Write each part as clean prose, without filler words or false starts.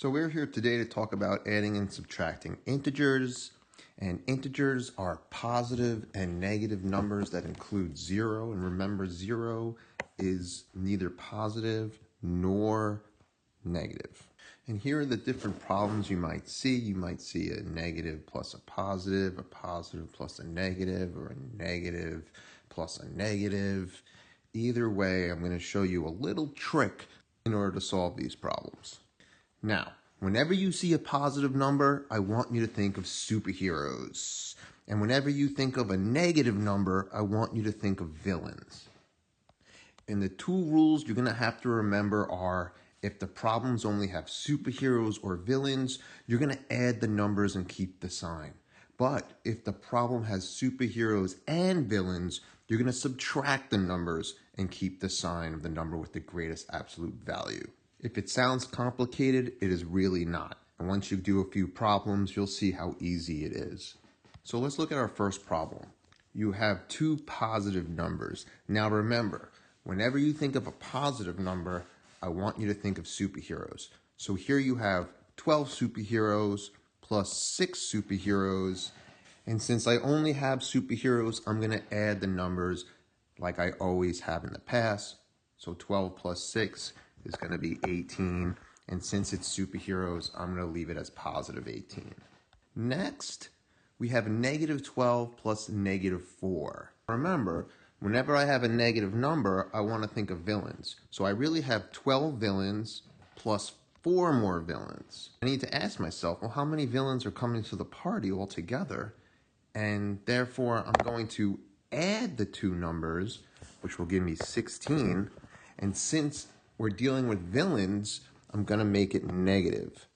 So we're here today to talk about adding and subtracting integers. And integers are positive and negative numbers that include zero. And remember, zero is neither positive nor negative. And here are the different problems you might see. You might see a negative plus a positive plus a negative, or a negative plus a negative. Either way, I'm going to show you a little trick in order to solve these problems. Now, whenever you see a positive number, I want you to think of superheroes. And whenever you think of a negative number, I want you to think of villains. And the two rules you're going to have to remember are, if the problems only have superheroes or villains, you're going to add the numbers and keep the sign. But if the problem has superheroes and villains, you're going to subtract the numbers and keep the sign of the number with the greatest absolute value. If it sounds complicated, it is really not. And once you do a few problems, you'll see how easy it is. So let's look at our first problem. You have two positive numbers. Now remember, whenever you think of a positive number, I want you to think of superheroes. So here you have 12 superheroes plus 6 superheroes. And since I only have superheroes, I'm going to add the numbers like I always have in the past. So 12 plus 6 is going to be 18. And since it's superheroes, I'm going to leave it as positive 18. Next, we have negative 12 plus negative 4. Remember, whenever I have a negative number, I want to think of villains. So I really have 12 villains plus 4 more villains. I need to ask myself, well, how many villains are coming to the party altogether? And therefore, I'm going to add the two numbers, which will give me 16. And since we're dealing with villains, I'm going to make it negative.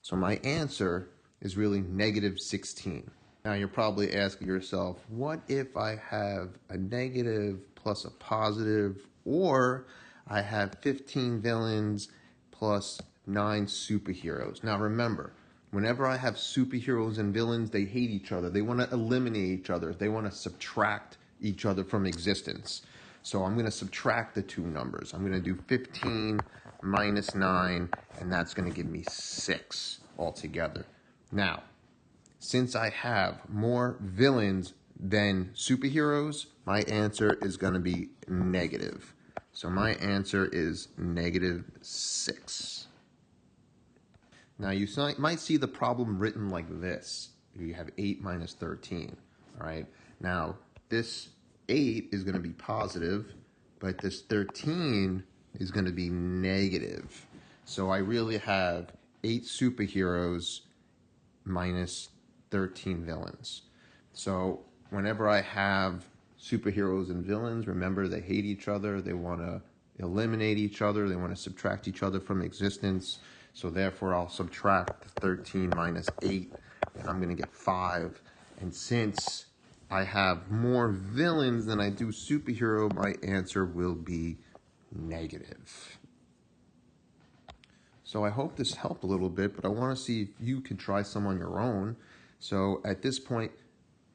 So my answer is really negative 16. Now you're probably asking yourself, what if I have a negative plus a positive, or I have 15 villains plus 9 superheroes? Now remember, whenever I have superheroes and villains, they hate each other. They want to eliminate each other. They want to subtract each other from existence. So I'm going to subtract the two numbers. I'm going to do 15 minus 9, and that's going to give me 6 altogether. Now, since I have more villains than superheroes, my answer is going to be negative. So my answer is negative 6. Now you might see the problem written like this. You have 8 minus 13. All right. Now this 8 is going to be positive, but this 13 is going to be negative. So I really have 8 superheroes minus 13 villains. So whenever I have superheroes and villains, remember they hate each other, they want to eliminate each other, they want to subtract each other from existence. So therefore I'll subtract 13 minus 8, and I'm going to get 5. And since I have more villains than I do superhero, my answer will be negative. So I hope this helped a little bit, but I want to see if you can try some on your own. So at this point,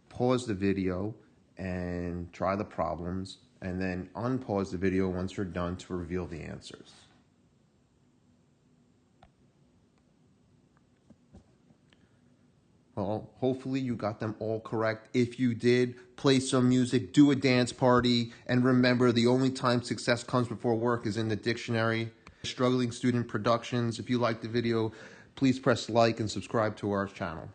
pause the video and try the problems, and then unpause the video once you're done to reveal the answers. Well, hopefully you got them all correct. If you did, play some music, do a dance party, and remember, the only time success comes before work is in the dictionary. Struggling Student Productions. If you liked the video, please press like and subscribe to our channel.